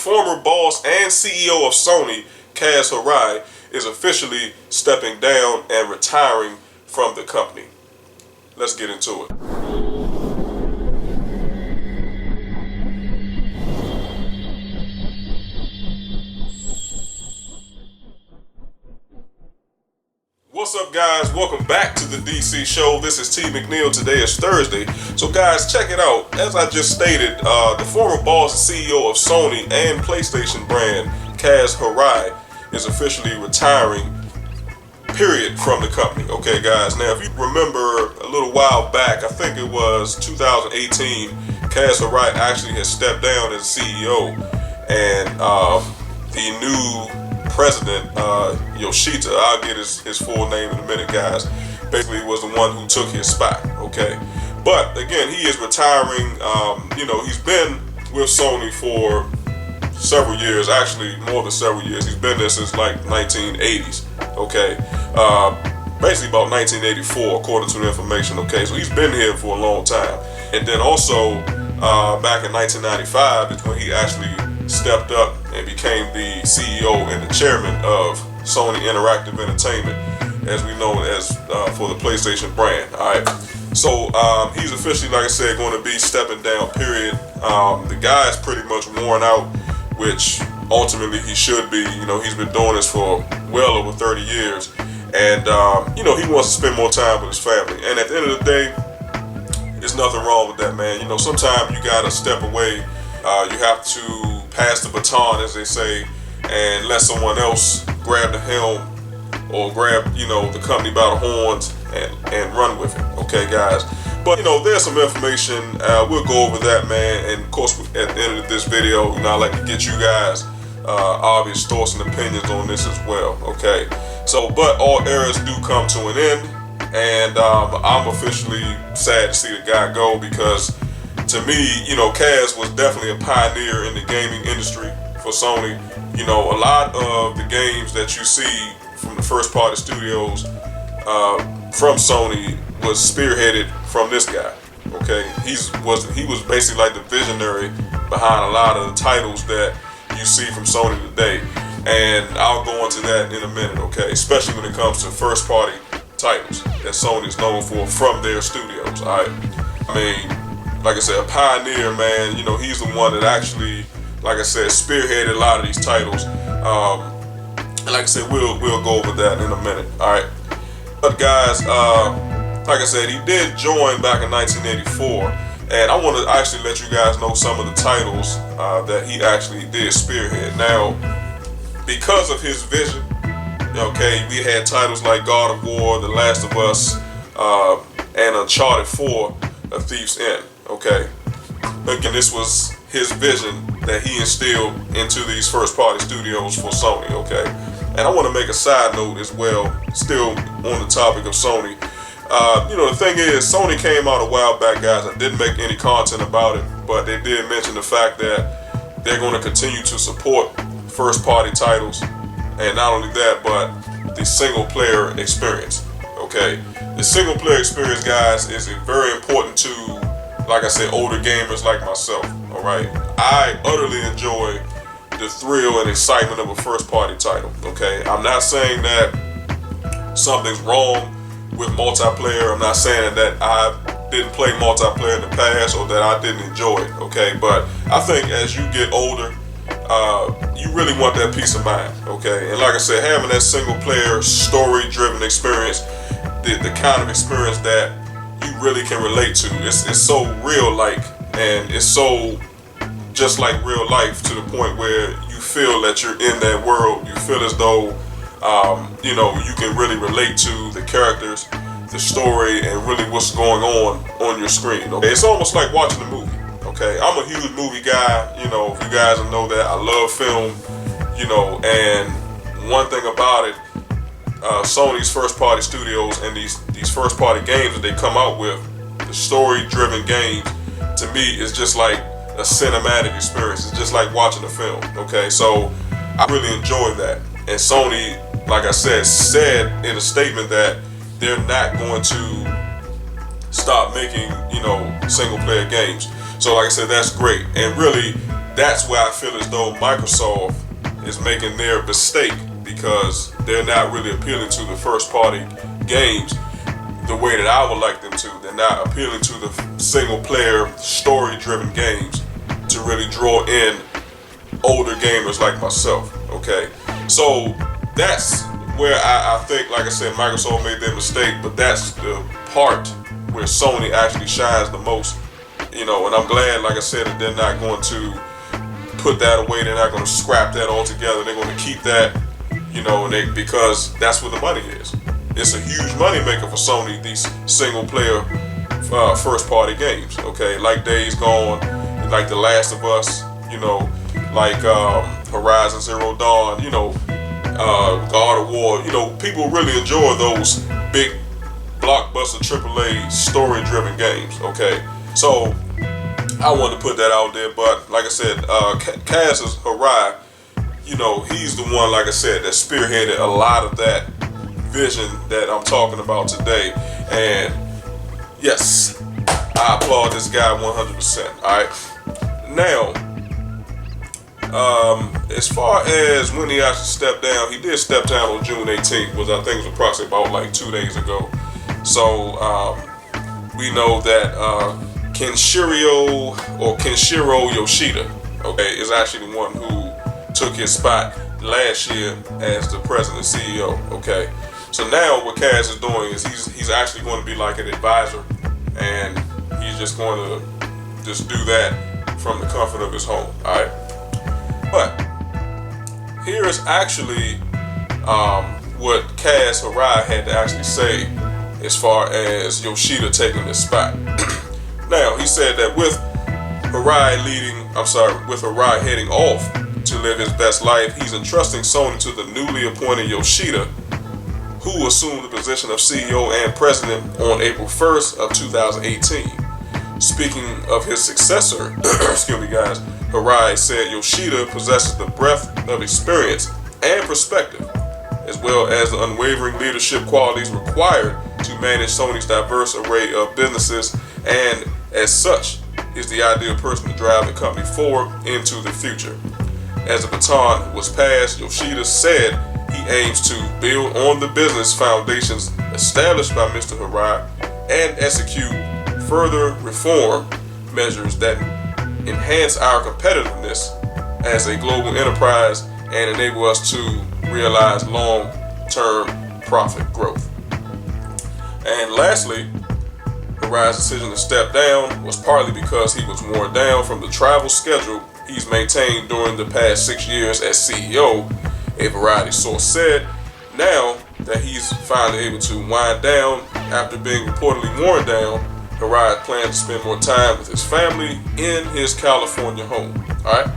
former boss and CEO of Sony, KAZ HIRAI, is officially stepping down and retiring from the company. Let's get into it. What's up, guys? Welcome back to the DC show. This is T. McNeil. Today is Thursday. So guys, check it out. As I just stated, the former boss and CEO of Sony and PlayStation brand, KAZ HIRAI, is officially retiring, period, from the company. Okay, guys. Now, if you remember a little while back, I think it was 2018, KAZ HIRAI actually has stepped down as CEO, and the new president, Yoshita, I'll get his full name in a minute, guys, basically was the one who took his spot, okay? But again, he is retiring. He's been with Sony for several years, actually more than several years. He's been there since like 1980s, okay? Basically about 1984, according to the information, okay? So he's been here for a long time. And then also, back in 1995 is when he actually stepped up and became the CEO and the chairman of Sony Interactive Entertainment, as we know as for the PlayStation brand. All right, so he's officially, like I said, going to be stepping down, period. The guy is pretty much worn out, which ultimately he should be. He's been doing this for well over 30 years, and he wants to spend more time with his family. And at the end of the day, there's nothing wrong with that, man. Sometimes you gotta step away. You have to pass the baton, as they say, and let someone else grab the helm or grab, the company by the horns and run with it. Okay, guys. But, there's some information. We'll go over that, man. And, of course, at the end of this video, I like to get you guys obvious thoughts and opinions on this as well. Okay. So, but all eras do come to an end. And I'm officially sad to see the guy go because, to me, KAZ was definitely a pioneer in the gaming industry for Sony. A lot of the games that you see from the first-party studios from Sony was spearheaded from this guy. Okay, he was basically like the visionary behind a lot of the titles that you see from Sony today, and I'll go into that in a minute. Okay, especially when it comes to first-party titles that Sony is known for from their studios. All right, like I said, a pioneer, man. He's the one that actually, like I said, spearheaded a lot of these titles. And like I said, we'll go over that in a minute. All right. But guys, like I said, he did join back in 1984, and I want to actually let you guys know some of the titles that he actually did spearhead. Now, because of his vision, okay, we had titles like God of War, The Last of Us, and Uncharted 4, A Thief's End. Okay, again, this was his vision that he instilled into these first-party studios for Sony. Okay, and I want to make a side note as well, still on the topic of Sony. The thing is, Sony came out a while back, guys. I didn't make any content about it, but they did mention the fact that they're going to continue to support first-party titles, and not only that, but the single-player experience. Okay, the single-player experience, guys, is very important to, like I said, older gamers like myself. All right, I utterly enjoy the thrill and excitement of a first-party title. Okay, I'm not saying that something's wrong with multiplayer. I'm not saying that I didn't play multiplayer in the past or that I didn't enjoy it. Okay, but I think as you get older, you really want that peace of mind. Okay, and like I said, having that single-player, story-driven experience, the kind of experience that you really can relate to. It's so real-like, and it's so just like real life, to the point where you feel that you're in that world. You feel as though you can really relate to the characters, the story, and really what's going on your screen. Okay, it's almost like watching a movie. Okay, I'm a huge movie guy. If you guys know that, I love film. And one thing about it, Sony's first-party studios and these first-party games that they come out with, the story-driven games, to me, is just like a cinematic experience. It's just like watching a film. Okay, so I really enjoy that. And Sony, like I said in a statement that they're not going to stop making, single-player games. So like I said, that's great. And really, that's where I feel as though Microsoft is making their mistake, because they're not really appealing to the first party games the way that I would like them to. They're not appealing to the single player story driven games to really draw in older gamers like myself. Okay, so that's where I think, like I said, Microsoft made their mistake, but that's the part where Sony actually shines the most, and I'm glad, like I said, that they're not going to put that away. They're not going to scrap that altogether. They're going to keep that, because that's where the money is. It's a huge money maker for Sony, these single player first party games, okay, like Days Gone, like The Last of Us, like Horizon Zero Dawn, God of War. People really enjoy those big blockbuster AAA story driven games, okay. So I wanted to put that out there, but like I said, KAZ HIRAI, he's the one, like I said, that spearheaded a lot of that vision that I'm talking about today. And yes, I applaud this guy 100%. Alright. Now, as far as when he actually stepped down, he did step down on June 18th, which I think was approximately about like 2 days ago. So we know that Kenshiro Yoshida, okay, is actually the one who took his spot last year as the president and CEO, okay. So now what KAZ is doing is he's actually going to be like an advisor, and he's just going to just do that from the comfort of his home, all right. But here is actually what KAZ HIRAI had to actually say as far as Yoshida taking this spot. Now, he said that with HIRAI heading off to live his best life, he's entrusting Sony to the newly appointed Yoshida, who assumed the position of CEO and president on April 1st of 2018. Speaking of his successor, excuse me guys, HIRAI said Yoshida possesses the breadth of experience and perspective, as well as the unwavering leadership qualities required to manage Sony's diverse array of businesses, and as such is the ideal person to drive the company forward into the future. As the baton was passed, Yoshida said he aims to build on the business foundations established by Mr. HIRAI and execute further reform measures that enhance our competitiveness as a global enterprise and enable us to realize long-term profit growth. And lastly, HIRAI's decision to step down was partly because he was worn down from the travel schedule he's maintained during the past 6 years as CEO, a Variety source said. Now that he's finally able to wind down after being reportedly worn down, HIRAI plans to spend more time with his family in his California home. Alright?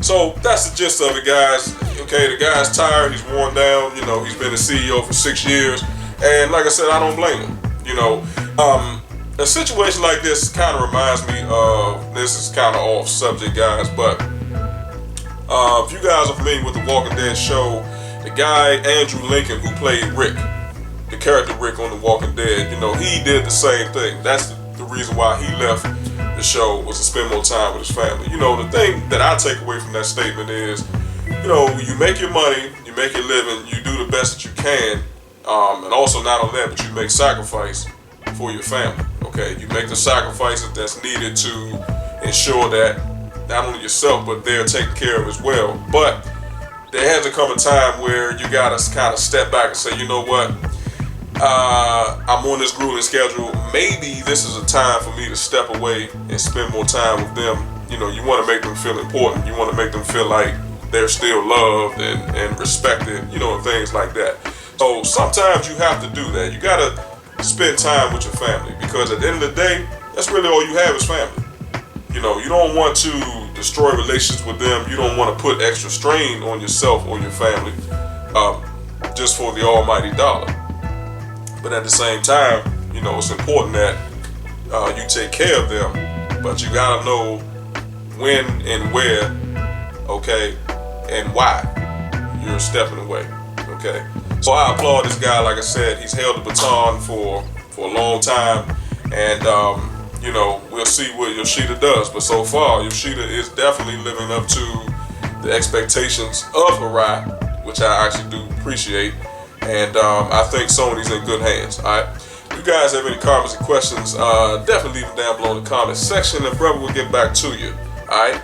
So that's the gist of it, guys. Okay, the guy's tired, he's worn down, he's been a CEO for 6 years, and like I said, I don't blame him. A situation like this kind of reminds me of, this is kind of off subject, guys, but if you guys are familiar with the Walking Dead show, the guy Andrew Lincoln who played Rick, the character Rick on the Walking Dead, he did the same thing. That's the reason why he left the show, was to spend more time with his family. The thing that I take away from that statement is, you make your money, you make your living, you do the best that you can, and also not only that, but you make sacrifice for your family. Okay, you make the sacrifices that's needed to ensure that not only yourself, but they're taken care of as well. But there has to come a time where you gotta kind of step back and say, you know what, I'm on this grueling schedule. Maybe this is a time for me to step away and spend more time with them. You want to make them feel important. You want to make them feel like they're still loved and respected, and things like that. So sometimes you have to do that. You gotta spend time with your family, because at the end of the day, that's really all you have is family. You don't want to destroy relations with them. You don't want to put extra strain on yourself or your family just for the almighty dollar. But at the same time, it's important that you take care of them, but you gotta know when and where, okay, and why you're stepping away, okay. So I applaud this guy. Like I said, he's held the baton for a long time, and we'll see what Yoshida does. But so far, Yoshida is definitely living up to the expectations of Hirai, which I actually do appreciate. And I think Sony's in good hands. All right. If you guys have any comments and questions, definitely leave them down below in the comment section, and brother will get back to you. All right.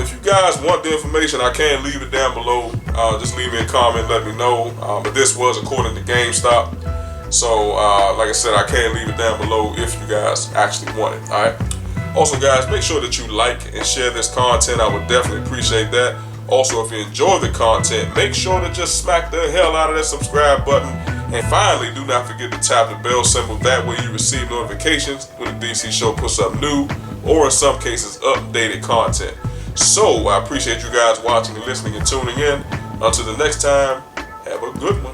If you guys want the information, I can leave it down below. Just leave me a comment, let me know. But this was according to GameStop. So, like I said, I can leave it down below if you guys actually want it. All right. Also, guys, make sure that you like and share this content. I would definitely appreciate that. Also, if you enjoy the content, make sure to just smack the hell out of that subscribe button. And finally, do not forget to tap the bell symbol. That way you receive notifications when the DC Show puts up new, or in some cases, updated content. So, I appreciate you guys watching and listening and tuning in. Until the next time, have a good one.